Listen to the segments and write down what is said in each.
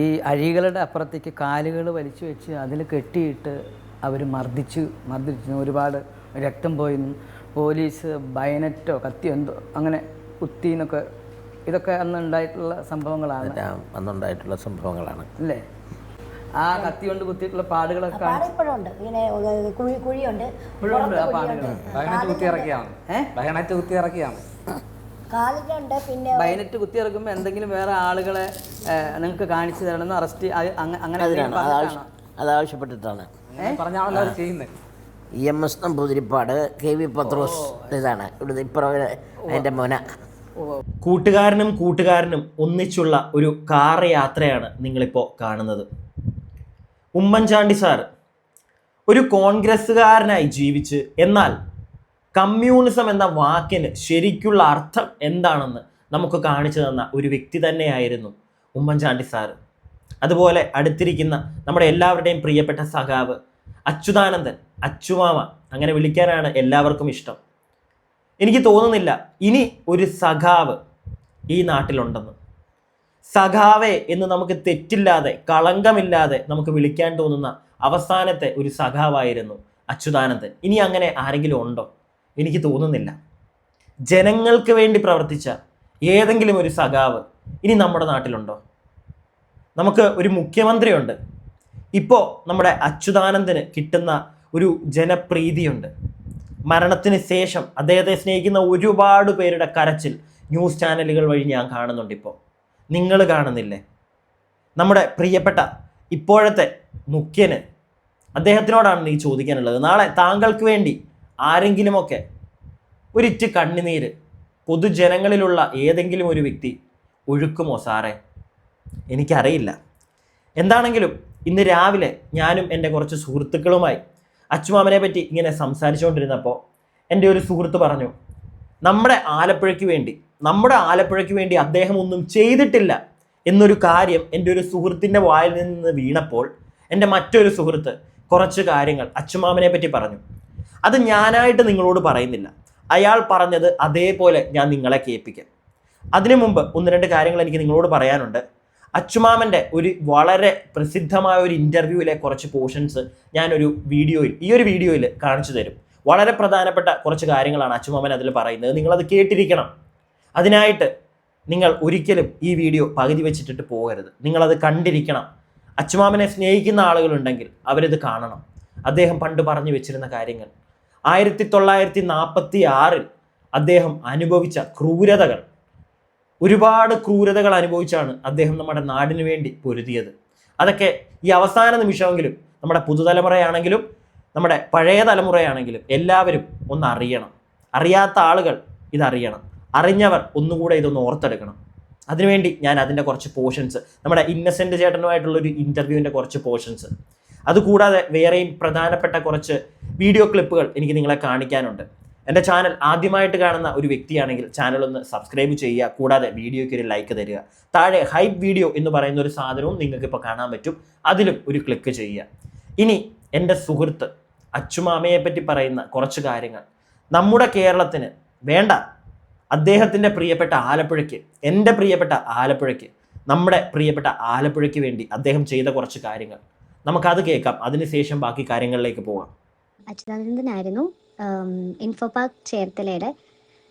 ഈ അഴികളുടെ അപ്പുറത്തേക്ക് കാലുകൾ വലിച്ചു വെച്ച് അതിൽ കെട്ടിയിട്ട് അവർ മർദ്ദിച്ചു ഒരുപാട് രക്തം പോയിന്നും പോലീസ് ബയനറ്റോ കത്തിയോ എന്തോ അങ്ങനെ കുത്തിന്നൊക്കെ ഇതൊക്കെ അന്നുണ്ടായിട്ടുള്ള സംഭവങ്ങളാണ് അല്ലേ? ആ കത്തി കൊണ്ട് കുത്തിയിട്ടുള്ള പാടുകളൊക്കെ ഇപ്പോഴുണ്ട്. ഇങ്ങനെ കുഴിയുണ്ട്, ബയനറ്റ് കുത്തി ഇറക്കിയാണ് കാലിലുണ്ട്. പിന്നെ ബയനറ്റ് കുത്തി ഇറക്കുമ്പോൾ എന്തെങ്കിലും വേറെ ആളുകളെ നിങ്ങൾക്ക് കാണിച്ചു തരണമെന്ന് അറസ്റ്റ് അങ്ങനെ അതാവശ്യപ്പെട്ടിട്ടാണ് പറഞ്ഞാണല്ലോ ചെയ്യുന്നത്. EMS നമ്പൂതിരിപ്പാട് KV പത്രോസ് ഇതാണ് ഇവിടുത്തെ ഇപ്പുറം എൻ്റെ മോന. കൂട്ടുകാരനും ഒന്നിച്ചുള്ള ഒരു കാർ യാത്രയാണ് നിങ്ങളിപ്പോൾ കാണുന്നത്. ഉമ്മൻചാണ്ടി സാർ ഒരു കോൺഗ്രസ്സുകാരനായി ജീവിച്ച് എന്നാൽ കമ്മ്യൂണിസം എന്ന വാക്കിന് ശരിക്കുള്ള അർത്ഥം എന്താണെന്ന് നമുക്ക് കാണിച്ചു തന്ന ഒരു വ്യക്തി തന്നെയായിരുന്നു ഉമ്മൻചാണ്ടി സാർ. അതുപോലെ അടുത്തിരിക്കുന്ന നമ്മുടെ എല്ലാവരുടെയും പ്രിയപ്പെട്ട സഖാവ് അച്യുതാനന്ദൻ, അച്ചുമാമ, അങ്ങനെ വിളിക്കാനാണ് എല്ലാവർക്കും ഇഷ്ടം. എനിക്ക് തോന്നുന്നില്ല ഇനി ഒരു സഖാവ് ഈ നാട്ടിലുണ്ടെന്ന്. സഖാവെ എന്ന് നമുക്ക് തെറ്റില്ലാതെ കളങ്കമില്ലാതെ നമുക്ക് വിളിക്കാൻ തോന്നുന്ന അവസാനത്തെ ഒരു സഖാവായിരുന്നു അച്യുതാനന്ദൻ. ഇനി അങ്ങനെ ആരെങ്കിലും ഉണ്ടോ? എനിക്ക് തോന്നുന്നില്ല. ജനങ്ങൾക്ക് വേണ്ടി പ്രവർത്തിച്ച ഏതെങ്കിലും ഒരു സഖാവ് ഇനി നമ്മുടെ നാട്ടിലുണ്ടോ? നമുക്ക് ഒരു മുഖ്യമന്ത്രിയുണ്ട്. ഇപ്പോൾ നമ്മുടെ അച്യുതാനന്ദന് കിട്ടുന്ന ഒരു ജനപ്രീതിയുണ്ട്. മരണത്തിന് ശേഷം അദ്ദേഹത്തെ സ്നേഹിക്കുന്ന ഒരുപാട് പേരുടെ കരച്ചിൽ ന്യൂസ് ചാനലുകൾ വഴി ഞാൻ കാണുന്നുണ്ട്. ഇപ്പോൾ നിങ്ങൾ കാണുന്നില്ലേ? നമ്മുടെ പ്രിയപ്പെട്ട ഇപ്പോഴത്തെ മുഖ്യന് അദ്ദേഹത്തിനോടാണ് നീ ചോദിക്കാനുള്ളത്. നാളെ താങ്കൾക്ക് വേണ്ടി ആരെങ്കിലുമൊക്കെ ഒരിറ്റ് കണ്ണുനീര് പൊതുജനങ്ങളിലുള്ള ഏതെങ്കിലും ഒരു വ്യക്തി ഒഴുക്കുമോ സാറേ? എനിക്കറിയില്ല. എന്താണെങ്കിലും ഇന്ന് രാവിലെ ഞാനും എൻ്റെ കുറച്ച് സുഹൃത്തുക്കളുമായി അച്ചുമാമനെ പറ്റി ഇങ്ങനെ സംസാരിച്ചുകൊണ്ടിരുന്നപ്പോൾ എൻ്റെ ഒരു സുഹൃത്ത് പറഞ്ഞു, നമ്മുടെ ആലപ്പുഴയ്ക്ക് വേണ്ടി അദ്ദേഹം ഒന്നും ചെയ്തിട്ടില്ല എന്നൊരു കാര്യം എൻ്റെ ഒരു സുഹൃത്തിൻ്റെ വായിൽ നിന്ന് വീണപ്പോൾ എൻ്റെ മറ്റൊരു സുഹൃത്ത് കുറച്ച് കാര്യങ്ങൾ അച്ചുമാമനെ പറ്റി പറഞ്ഞു. അത് ഞാനായിട്ട് നിങ്ങളോട് പറയുന്നില്ല, അയാൾ പറഞ്ഞത് അതേപോലെ ഞാൻ നിങ്ങളെ കേൾപ്പിക്കാം. അതിനു മുമ്പ് ഒന്ന് രണ്ട് കാര്യങ്ങൾ എനിക്ക് നിങ്ങളോട് പറയാനുണ്ട്. അച്ചുമാമൻ്റെ ഒരു വളരെ പ്രസിദ്ധമായ ഒരു ഇൻ്റർവ്യൂവിലെ കുറച്ച് പോർഷൻസ് ഞാനൊരു ഈ ഒരു വീഡിയോയിൽ കാണിച്ചു തരും. വളരെ പ്രധാനപ്പെട്ട കുറച്ച് കാര്യങ്ങളാണ് അച്ചുമാമൻ അതിൽ പറയുന്നത്. നിങ്ങളത് കേട്ടിരിക്കണം. അതിനായിട്ട് നിങ്ങൾ ഒരിക്കലും ഈ വീഡിയോ പകുതി വെച്ചിട്ടിട്ട് പോകരുത്. നിങ്ങളത് കണ്ടിരിക്കണം. അച്ചുമാമനെ സ്നേഹിക്കുന്ന ആളുകളുണ്ടെങ്കിൽ അവരിത് കാണണം. അദ്ദേഹം പണ്ട് പറഞ്ഞു വെച്ചിരുന്ന കാര്യങ്ങൾ, 1946 അദ്ദേഹം അനുഭവിച്ച ക്രൂരതകൾ, ഒരുപാട് ക്രൂരതകൾ അനുഭവിച്ചാണ് അദ്ദേഹം നമ്മുടെ നാടിനു വേണ്ടി പൊരുതിയത്. അതൊക്കെ ഈ അവസാന നിമിഷമെങ്കിലും നമ്മുടെ പുതുതലമുറയാണെങ്കിലും നമ്മുടെ പഴയ തലമുറയാണെങ്കിലും എല്ലാവരും ഒന്ന് അറിയണം. അറിയാത്ത ആളുകൾ ഇതറിയണം. അറിഞ്ഞവർ ഒന്നുകൂടെ ഇതൊന്ന് ഓർത്തെടുക്കണം. അതിനുവേണ്ടി ഞാൻ അതിൻ്റെ കുറച്ച് പോർഷൻസ്, നമ്മുടെ ഇന്നസെൻ്റ് ചേട്ടനുമായിട്ടുള്ളൊരു ഇൻ്റർവ്യൂവിൻ്റെ കുറച്ച് പോർഷൻസ്, അതുകൂടാതെ വേറെയും പ്രധാനപ്പെട്ട കുറച്ച് വീഡിയോ ക്ലിപ്പുകൾ എനിക്ക് നിങ്ങളെ കാണിക്കാനുണ്ട്. എൻ്റെ ചാനൽ ആദ്യമായിട്ട് കാണുന്ന ഒരു വ്യക്തിയാണെങ്കിൽ ചാനൽ ഒന്ന് സബ്സ്ക്രൈബ് ചെയ്യുക. കൂടാതെ വീഡിയോയ്ക്ക് ഒരു ലൈക്ക് തരിക. താഴെ ഹൈപ്പ് വീഡിയോ എന്ന് പറയുന്ന ഒരു സാധനവും നിങ്ങൾക്ക് ഇപ്പോൾ കാണാൻ പറ്റും. അതിലും ഒരു ക്ലിക്ക് ചെയ്യുക. ഇനി എൻ്റെ സുഹൃത്ത് അച്ചുമാമയെ പറ്റി പറയുന്ന കുറച്ച് കാര്യങ്ങൾ നമ്മുടെ കേരളത്തിന് വേണ്ട, അദ്ദേഹത്തിൻ്റെ പ്രിയപ്പെട്ട ആലപ്പുഴയ്ക്ക്, എൻ്റെ പ്രിയപ്പെട്ട ആലപ്പുഴയ്ക്ക്, നമ്മുടെ പ്രിയപ്പെട്ട ആലപ്പുഴയ്ക്ക് വേണ്ടി അദ്ദേഹം ചെയ്ത കുറച്ച് കാര്യങ്ങൾ നമുക്കത് കേൾക്കാം. അതിനുശേഷം ബാക്കി കാര്യങ്ങളിലേക്ക് പോകാം. അച്യുതാനന്ദനായിരുന്നു ഇൻഫോ പാർക്ക് ചേർത്തലയുടെ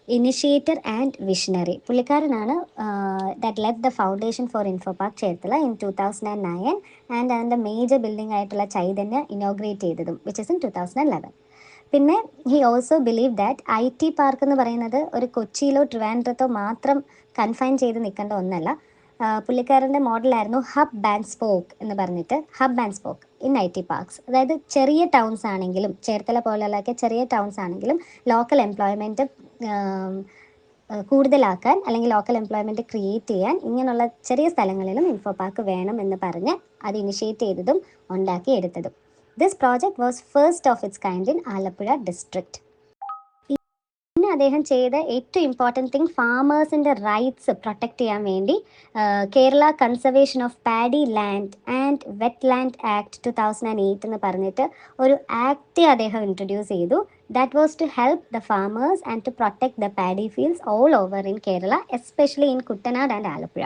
ഇനിഷ്യേറ്റർ ആൻഡ് വിഷണറി. പുള്ളിക്കാരനാണ് that let the foundation for info park Cherthala in 2009 and അതിൻ്റെ മേജർ ബിൽഡിംഗ് ആയിട്ടുള്ള ചൈതന്യ ഇനോഗ്രേറ്റ് ചെയ്തതും വിച്ച് ഇസ് ഇൻ 2011. പിന്നെ he also believe that IT park എന്ന് പറയുന്നത് ഒരു കൊച്ചിയിലോ ട്രിവാൻഡ്രത്തോ മാത്രം കൺഫൈൻ ചെയ്ത് നിൽക്കേണ്ട ഒന്നല്ല. പുള്ളിക്കാരൻ്റെ മോഡലായിരുന്നു ഹബ് ആൻഡ് സ്പോക്ക് എന്ന് പറഞ്ഞിട്ട്, hub and spoke in IT parks. അതായത് ചെറിയ ടൗൺസ് ആണെങ്കിലും, ചേർത്തല പോലുള്ളൊക്കെ ചെറിയ ടൗൺസ് ആണെങ്കിലും ലോക്കൽ എംപ്ലോയ്മെൻറ്റ് കൂടുതലാക്കാൻ അല്ലെങ്കിൽ ലോക്കൽ എംപ്ലോയ്മെൻറ്റ് ക്രിയേറ്റ് ചെയ്യാൻ ഇങ്ങനെയുള്ള ചെറിയ സ്ഥലങ്ങളിലും ഇൻഫോ പാർക്ക് വേണം എന്ന് പറഞ്ഞ് അത് ഇനിഷ്യേറ്റ് ചെയ്തതും ഉണ്ടാക്കിയെടുത്തതും. This project was first of its kind in Alappuzha district. പിന്നെ അദ്ദേഹം ചെയ്ത ഏറ്റവും ഇമ്പോർട്ടൻറ്റ് തിങ് ഫാമേഴ്സിൻ്റെ റൈറ്റ്സ് പ്രൊട്ടക്റ്റ് ചെയ്യാൻ വേണ്ടി Kerala conservation of paddy land and wet land act 2008 എന്ന് പറഞ്ഞിട്ട് ഒരു ആക്ട് അദ്ദേഹം ഇൻട്രൊഡ്യൂസ് ചെയ്തു. That was to help the farmers and to protect the paddy fields all over in Kerala, especially in Kuttanad and Alappuzha.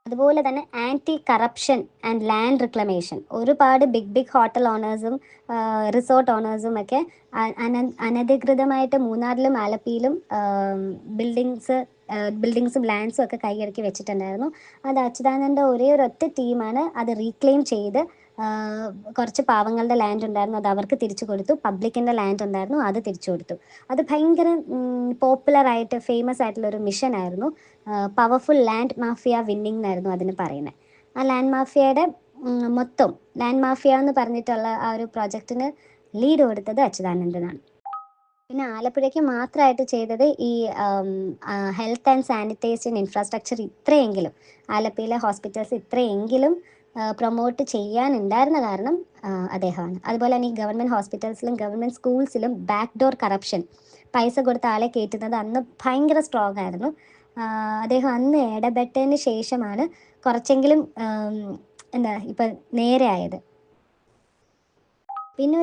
അതുപോലെ തന്നെ anti corruption and land reclamation. ഒരുപാട് big hotel ഓണേഴ്സും resort ഓണേഴ്സും ഒക്കെ അനധികൃതമായിട്ട് മൂന്നാറിലും ആലപ്പിയിലും ബിൽഡിങ്സും ലാൻഡ്സും ഒക്കെ കൈയടക്കി വെച്ചിട്ടുണ്ടായിരുന്നു. അത് അച്യുതാനന്ദൻ്റെ ഒരേ ഒരൊറ്റ ടീമാണ് അത് റീക്ലെയിം ചെയ്ത് കുറച്ച് പാവങ്ങളുടെ ലാൻഡ് ഉണ്ടായിരുന്നു, അത് അവർക്ക് തിരിച്ചു കൊടുത്തു. പബ്ലിക്കിൻ്റെ ലാൻഡ് ഉണ്ടായിരുന്നു, അത് തിരിച്ചു കൊടുത്തു. അത് ഭയങ്കര പോപ്പുലറായിട്ട് ഫേമസ് ആയിട്ടുള്ളൊരു മിഷനായിരുന്നു. പവർഫുൾ ലാൻഡ് മാഫിയ വിന്നിംഗ് എന്നായിരുന്നു അതിന് പറയുന്നത്. ആ ലാൻഡ് മാഫിയയുടെ മൊത്തം ലാൻഡ് മാഫിയ എന്ന് പറഞ്ഞിട്ടുള്ള ആ ഒരു പ്രോജക്റ്റിന് ലീഡ് കൊടുത്തത് അച്യുതാനന്ദനാണ്. പിന്നെ ആലപ്പുഴയ്ക്ക് മാത്രമായിട്ട് ചെയ്തത് ഈ ഹെൽത്ത് ആൻഡ് സാനിറ്റേഷൻ ഇൻഫ്രാസ്ട്രക്ചർ ഇത്രയെങ്കിലും ആലപ്പിയിലെ ഹോസ്പിറ്റൽസ് ഇത്രയെങ്കിലും പ്രൊമോട്ട് ചെയ്യാനുണ്ടായിരുന്ന കാരണം അദ്ദേഹമാണ്. അതുപോലെ തന്നെ ഈ ഗവൺമെൻറ് ഹോസ്പിറ്റൽസിലും ഗവൺമെൻറ് സ്കൂൾസിലും ബാക്ക് ഡോർ കറപ്ഷൻ, പൈസ കൊടുത്ത ആളെ കയറ്റുന്നത് അന്ന് ഭയങ്കര സ്ട്രോങ് ആയിരുന്നു. അദ്ദേഹം അന്ന് ഇടപെട്ടതിന് ശേഷമാണ് കുറച്ചെങ്കിലും ഇപ്പം നേരെ ആയത്. പിന്നെ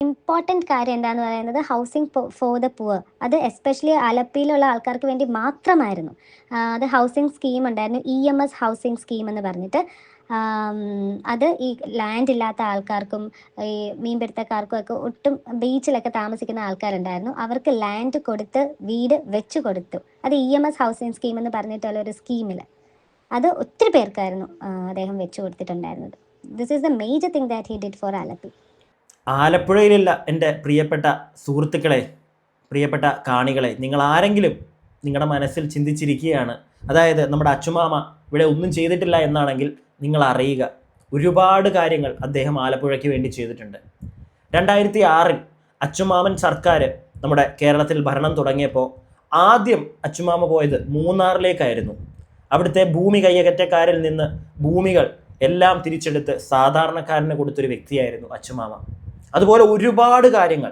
ഇമ്പോർട്ടൻറ്റ് കാര്യം എന്താണെന്ന് പറയുന്നത് ഹൗസിംഗ് ഫോർ ദ പുവർ. അത് എസ്പെഷ്യലി ആലപ്പിയിലുള്ള ആൾക്കാർക്ക് വേണ്ടി മാത്രമായിരുന്നു. അത് ഹൗസിംഗ് സ്കീം ഉണ്ടായിരുന്നു, EMS ഹൗസിംഗ് സ്കീം എന്ന് പറഞ്ഞിട്ട്. അത് ഈ ലാൻഡ് ഇല്ലാത്ത ആൾക്കാർക്കും ഈ മീൻപിടുത്തക്കാർക്കും ഒക്കെ ഒട്ടും ബീച്ചിലൊക്കെ താമസിക്കുന്ന ആൾക്കാരുണ്ടായിരുന്നു, അവർക്ക് ലാൻഡ് കൊടുത്ത് വീട് വെച്ച് കൊടുത്തു. അത് EMS ഹൗസിംഗ് സ്കീം എന്ന് പറഞ്ഞിട്ടുള്ള ഒരു സ്കീമിൽ അത് ഒത്തിരി പേർക്കായിരുന്നു അദ്ദേഹം വെച്ച് കൊടുത്തിട്ടുണ്ടായിരുന്നത്. This is the major thing that he did for Alleppey. ആലപ്പുഴയിലുള്ള എൻ്റെ പ്രിയപ്പെട്ട സുഹൃത്തുക്കളെ, പ്രിയപ്പെട്ട കാണികളെ, നിങ്ങൾ ആരെങ്കിലും നിങ്ങളുടെ മനസ്സിൽ ചിന്തിച്ചിരിക്കുകയാണ്, അതായത് നമ്മുടെ അച്ചുമാമ ഇവിടെ ഒന്നും ചെയ്തിട്ടില്ല എന്നാണെങ്കിൽ നിങ്ങൾ അറിയുക, ഒരുപാട് കാര്യങ്ങൾ അദ്ദേഹം ആലപ്പുഴയ്ക്ക് വേണ്ടി ചെയ്തിട്ടുണ്ട്. 2006 അച്ചുമാമൻ സർക്കാർ നമ്മുടെ കേരളത്തിൽ ഭരണം തുടങ്ങിയപ്പോൾ ആദ്യം അച്ചുമാമ പോയത് മൂന്നാറിലേക്കായിരുന്നു. അവിടുത്തെ ഭൂമി കൈയകറ്റക്കാരിൽ നിന്ന് ഭൂമികൾ എല്ലാം തിരിച്ചെടുത്ത് സാധാരണക്കാരന് കൊടുത്തൊരു വ്യക്തിയായിരുന്നു അച്ചുമാമ. അതുപോലെ ഒരുപാട് കാര്യങ്ങൾ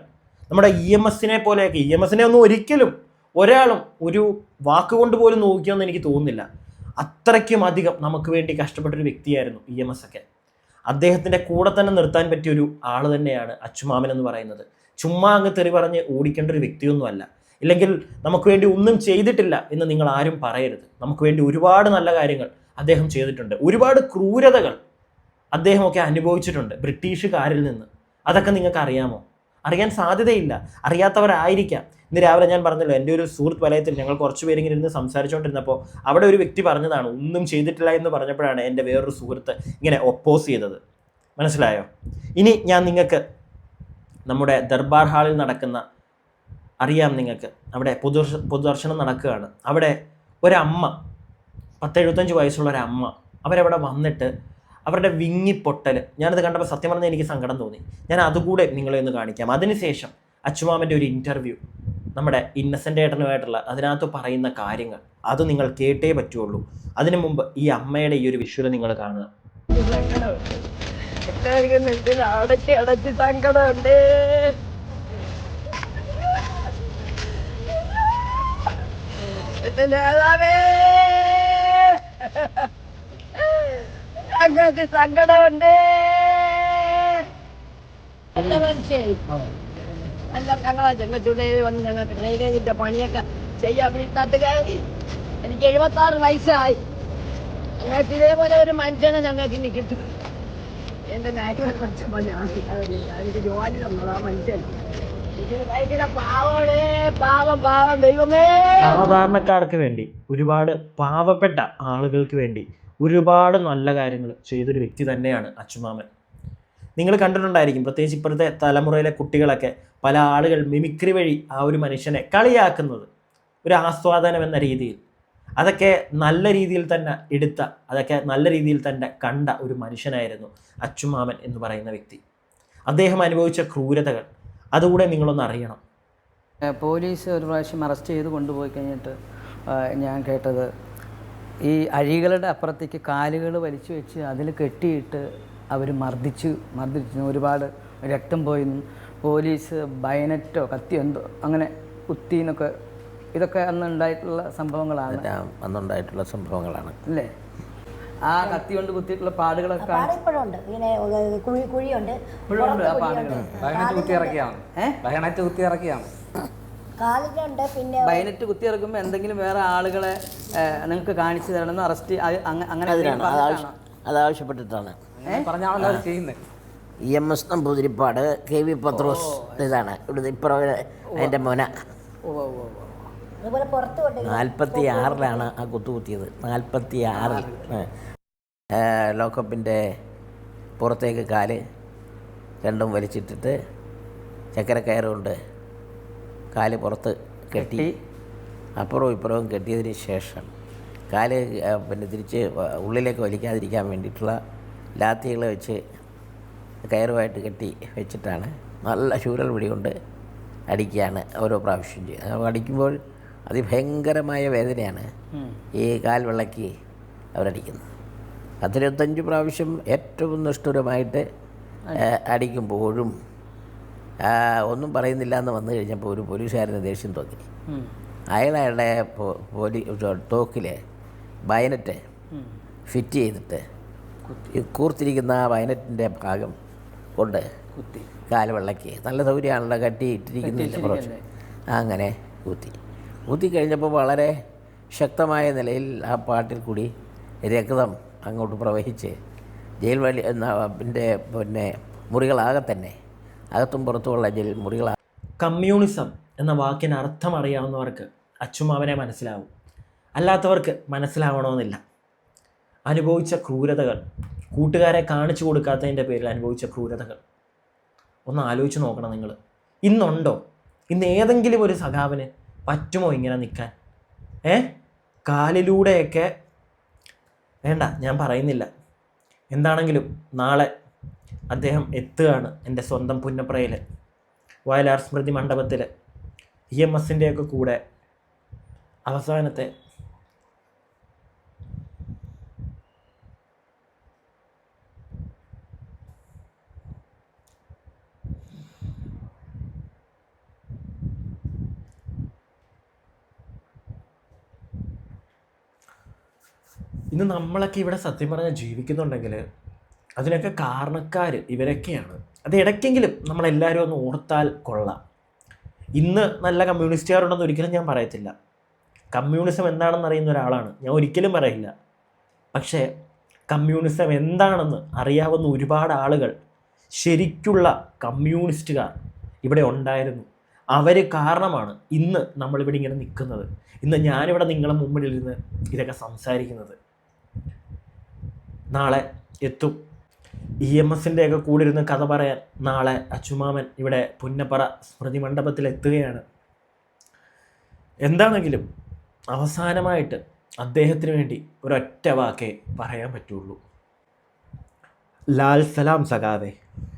നമ്മുടെ EMSനെ പോലെയൊക്കെ, EMSനെ ഒന്നും ഒരിക്കലും ഒരാളും ഒരു വാക്കുകൊണ്ട് പോലും നോക്കിയെന്ന് എനിക്ക് തോന്നുന്നില്ല. അത്രയ്ക്കും അധികം നമുക്ക് വേണ്ടി കഷ്ടപ്പെട്ടൊരു വ്യക്തിയായിരുന്നു EMS ഒക്കെ. അദ്ദേഹത്തിൻ്റെ കൂടെ തന്നെ നിർത്താൻ പറ്റിയൊരു ആൾ തന്നെയാണ് അച്ചുമാമൻ എന്ന് പറയുന്നത്. ചുമ്മാ അങ്ങ് തെറി പറഞ്ഞ് ഓടിക്കേണ്ട ഒരു വ്യക്തിയൊന്നുമല്ല. ഇല്ലെങ്കിൽ നമുക്ക് വേണ്ടി ഒന്നും ചെയ്തിട്ടില്ല എന്ന് നിങ്ങൾ ആരും പറയരുത്. നമുക്ക് വേണ്ടി ഒരുപാട് നല്ല കാര്യങ്ങൾ അദ്ദേഹം ചെയ്തിട്ടുണ്ട്. ഒരുപാട് ക്രൂരതകൾ അദ്ദേഹമൊക്കെ അനുഭവിച്ചിട്ടുണ്ട് ബ്രിട്ടീഷുകാരിൽ നിന്ന്. അതൊക്കെ നിങ്ങൾക്ക് അറിയാമോ? അറിയാൻ സാധ്യതയില്ല, അറിയാത്തവരായിരിക്കാം. ഇന്ന് രാവിലെ ഞാൻ പറഞ്ഞല്ലോ, എൻ്റെ ഒരു സുഹൃത്ത് വലയത്തിൽ ഞങ്ങൾ കുറച്ച് പേരിങ്ങനെ ഇരുന്ന് സംസാരിച്ചുകൊണ്ടിരുന്നപ്പോൾ അവിടെ ഒരു വ്യക്തി പറഞ്ഞതാണ് ഒന്നും ചെയ്തിട്ടില്ല എന്ന് പറഞ്ഞപ്പോഴാണ് എൻ്റെ വേറൊരു സുഹൃത്ത് ഇങ്ങനെ ഒപ്പോസ് ചെയ്തത്. മനസ്സിലായോ? ഇനി ഞാൻ നിങ്ങൾക്ക് നമ്മുടെ ദർബാർ ഹാളിൽ നടക്കുന്ന അറിയാം, നിങ്ങൾക്ക് അവിടെ പൊതുദർശനം നടക്കുകയാണ്. അവിടെ ഒരമ്മ, 10-75 വയസ്സുള്ള ഒരമ്മ, അവരവിടെ വന്നിട്ട് അവരുടെ വിങ്ങിപ്പൊട്ടൽ, ഞാനത് കണ്ടപ്പോൾ സത്യം പറഞ്ഞാൽ എനിക്ക് സങ്കടം തോന്നി. ഞാൻ അതുകൂടെ നിങ്ങളെ ഒന്ന് കാണിക്കാം. അതിനുശേഷം അച്ചുമാമൻ്റെ ഒരു ഇൻ്റർവ്യൂ നമ്മുടെ ഇന്നസെൻ്റ് ഏട്ടനുമായിട്ടുള്ള, അതിനകത്ത് പറയുന്ന കാര്യങ്ങൾ അത് നിങ്ങൾ കേട്ടേ പറ്റുള്ളൂ. അതിനു മുമ്പ് ഈ അമ്മയുടെ ഈ ഒരു വിഷ്വൽ നിങ്ങൾ കാണുക. സങ്കടമുണ്ട്. ഞങ്ങൾക്ക് സങ്കടമുണ്ട്. നല്ല മനുഷ്യൻ, നല്ല ഞങ്ങളെ ചെങ്ങച്ചൂടെ വന്ന് ഞങ്ങൾക്ക് ഡ്രെയിനേജിന്റെ പണിയൊക്കെ ചെയ്യാൻ വീട്ടിനകത്ത് കയറി. എനിക്ക് 76 വയസ്സായി. ഞങ്ങൾക്ക് ഇതേപോലെ ഒരു മനുഷ്യനെ ഞങ്ങൾക്ക് ഇനി കിട്ടും. എന്റെ നായ്ക്കളെ കുറച്ചപ്പോൾ എനിക്ക് ജോലി തന്നതാ മനുഷ്യൻ. സാധാരണക്കാർക്ക് വേണ്ടി, ഒരുപാട് പാവപ്പെട്ട ആളുകൾക്ക് വേണ്ടി ഒരുപാട് നല്ല കാര്യങ്ങൾ ചെയ്തൊരു വ്യക്തി തന്നെയാണ് അച്ചുമാമൻ. നിങ്ങൾ കണ്ടിട്ടുണ്ടായിരിക്കും, പ്രത്യേകിച്ച് ഇപ്പോഴത്തെ തലമുറയിലെ കുട്ടികളൊക്കെ പല ആളുകൾ മിമിക്രി വഴി ആ ഒരു മനുഷ്യനെ കളിയാക്കുന്നത് ഒരു ആസ്വാദനം എന്ന രീതിയിൽ. അതൊക്കെ നല്ല രീതിയിൽ തന്നെ എടുത്ത, അതൊക്കെ നല്ല രീതിയിൽ തന്നെ കണ്ട ഒരു മനുഷ്യനായിരുന്നു അച്ചുമാമൻ എന്ന് പറയുന്ന വ്യക്തി. അദ്ദേഹം അനുഭവിച്ച ക്രൂരതകൾ അതുകൂടെ നിങ്ങളൊന്ന് അറിയണം. പോലീസ് ഒരു പ്രാവശ്യം അറസ്റ്റ് ചെയ്ത് കൊണ്ടുപോയി കഴിഞ്ഞിട്ട് ഞാൻ കേട്ടത്, ഈ അഴികളുടെ അപ്പുറത്തേക്ക് കാലുകൾ വലിച്ചു വെച്ച് അതിൽ കെട്ടിയിട്ട് അവർ മർദ്ദിച്ചു. ഒരുപാട് രക്തം പോയിന്നും പോലീസ് ബയനറ്റോ കത്തിയോ എന്തോ അങ്ങനെ കുത്തിന്നൊക്കെ, ഇതൊക്കെ അന്ന് ഉണ്ടായിട്ടുള്ള സംഭവങ്ങളാണ്. അന്നുണ്ടായിട്ടുള്ള സംഭവങ്ങളാണ് അല്ലേ? ആ കത്തി കൊണ്ട് കുത്തിയിട്ടുള്ള പാടുകളൊക്കെ ഇപ്പോഴുണ്ട്. ഇങ്ങനെ കുഴിയുണ്ട്, ഇപ്പോഴുണ്ട് ആ പാടുകൾ. ബഹണറ്റ് കുത്തി ഇറക്കിയാണ്. കാലിനുണ്ട്. പിന്നെ ബൈനറ്റ് കുത്തി ഇറക്കുമ്പോൾ എന്തെങ്കിലും വേറെ ആളുകളെ നിങ്ങൾക്ക് കാണിച്ചു തരണമെന്ന് അറസ്റ്റ് അങ്ങനെ അതിനാണ് പറഞ്ഞിട്ടാണോ? അത് ആവശ്യപ്പെട്ടിട്ടാണ് പറഞ്ഞാണല്ലോ അവർ ചെയ്യുന്നത്. EMS നമ്പൂതിരിപ്പാട് KV പത്രോസ് ഇതാണ് ഇവിടുത്തെ ഇപ്പുറം അതിൻ്റെ മോന. അതുപോലെ പുറത്ത് കൊണ്ട് 46-ലാണ് ആ കുത്തിയത്. 46-ൽ ലോക്കപ്പിൻ്റെ പുറത്തേക്ക് കാല് രണ്ടും വലിച്ചിട്ടിട്ട് ചക്കരക്കയറ് കൊണ്ട് കാല് പുറത്ത് കെട്ടി അപ്പുറവും ഇപ്പുറവും കെട്ടിയതിന് ശേഷം കാല് പിന്നെ തിരിച്ച് ഉള്ളിലേക്ക് വലിക്കാതിരിക്കാൻ വേണ്ടിയിട്ടുള്ള ലാത്തികൾ വെച്ച് കയറുമായിട്ട് കെട്ടി വെച്ചിട്ടാണ് നല്ല ശൂരൽ പിടി കൊണ്ട് അടിക്കുകയാണ് ഓരോ പ്രാവശ്യം ചെയ്യുന്നത്. അടിക്കുമ്പോൾ അതിഭയങ്കരമായ വേദനയാണ് ഈ കാൽ വിളക്കി അവരടിക്കുന്നത്. 10-25 പ്രാവശ്യം ഏറ്റവും നിഷ്ഠുരമായിട്ട് അടിക്കുമ്പോഴും ഒന്നും പറയുന്നില്ല എന്ന് വന്നു കഴിഞ്ഞപ്പോൾ ഒരു പോലീസുകാരന് ദേഷ്യം തോന്നി. അയാളുടെ തോക്കിൽ ബയനറ്റ് ഫിറ്റ് ചെയ്തിട്ട് ഈ കൂർത്തിരിക്കുന്ന ആ ബയനറ്റിൻ്റെ ഭാഗം കൊണ്ട് കാല് വെള്ളക്കി നല്ല സൗകര്യമാണല്ലോ കട്ടി ഇട്ടിരിക്കുന്നില്ല പ്രാവശ്യം അങ്ങനെ ഊത്തി കഴിഞ്ഞപ്പോൾ വളരെ ശക്തമായ നിലയിൽ ആ പാട്ടിൽ കൂടി രക്തം അങ്ങോട്ട് പ്രവഹിച്ച് ജയിൽ പിന്നെ മുറികളാകെ തന്നെ അകത്തും പുറത്തുമുള്ള ജയിൽ മുറികളാകെ. കമ്മ്യൂണിസം എന്ന വാക്കിന് അർത്ഥം അറിയാവുന്നവർക്ക് അച്ചുമാവനെ മനസ്സിലാവും, അല്ലാത്തവർക്ക് മനസ്സിലാവണമെന്നില്ല. അനുഭവിച്ച ക്രൂരതകൾ, കൂട്ടുകാരെ കാണിച്ചു കൊടുക്കാത്തതിൻ്റെ പേരിൽ അനുഭവിച്ച ക്രൂരതകൾ ഒന്ന് ആലോചിച്ച് നോക്കണം നിങ്ങൾ. ഇന്നുണ്ടോ? ഇന്ന് ഏതെങ്കിലും ഒരു സഖാവിന് പറ്റുമോ ഇങ്ങനെ നിൽക്കാൻ? കാലിലൂടെയൊക്കെ വേണ്ട, ഞാൻ പറയുന്നില്ല. എന്താണെങ്കിലും നാളെ അദ്ദേഹം എത്തുകയാണ് എൻ്റെ സ്വന്തം പുന്നപ്രയിൽ വയലാർ സ്മൃതി മണ്ഡപത്തിൽ EMSൻ്റെയൊക്കെ കൂടെ അവസാനത്തെ ഇന്ന് നമ്മളൊക്കെ ഇവിടെ സത്യം പറഞ്ഞാൽ ജീവിക്കുന്നുണ്ടെങ്കിൽ അതിനൊക്കെ കാരണക്കാർ ഇവരൊക്കെയാണ്. അത് ഇടയ്ക്കെങ്കിലും നമ്മളെല്ലാവരും ഒന്ന് ഓർത്താൽ കൊള്ളാം. ഇന്ന് നല്ല കമ്മ്യൂണിസ്റ്റുകാരുണ്ടെന്ന് ഒരിക്കലും ഞാൻ പറയത്തില്ല. കമ്മ്യൂണിസം എന്താണെന്ന് അറിയുന്ന ഒരാളാണ് ഞാൻ, ഒരിക്കലും പറയില്ല. പക്ഷേ കമ്മ്യൂണിസം എന്താണെന്ന് അറിയാവുന്ന ഒരുപാട് ആളുകൾ, ശരിക്കുള്ള കമ്മ്യൂണിസ്റ്റുകാർ ഇവിടെ ഉണ്ടായിരുന്നു. അവർ കാരണമാണ് ഇന്ന് നമ്മളിവിടെ ഇങ്ങനെ നിൽക്കുന്നത്. ഇന്ന് ഞാനിവിടെ നിങ്ങളുടെ മുമ്പിലിരുന്ന് ഇതൊക്കെ സംസാരിക്കുന്നത്. നാളെ എത്തും EMSൻ്റെയൊക്കെ കൂടെ ഇരുന്ന് കഥ പറയാൻ. നാളെ അച്ചുമാമൻ ഇവിടെ പുന്നപ്പറ സ്മൃതി മണ്ഡപത്തിൽ എത്തുകയാണ്. എന്താണെങ്കിലും അവസാനമായിട്ട് അദ്ദേഹത്തിന് വേണ്ടി ഒരൊറ്റ വാക്കേ പറയാൻ പറ്റുള്ളൂ. ലാൽ സലാം സഖാവേ.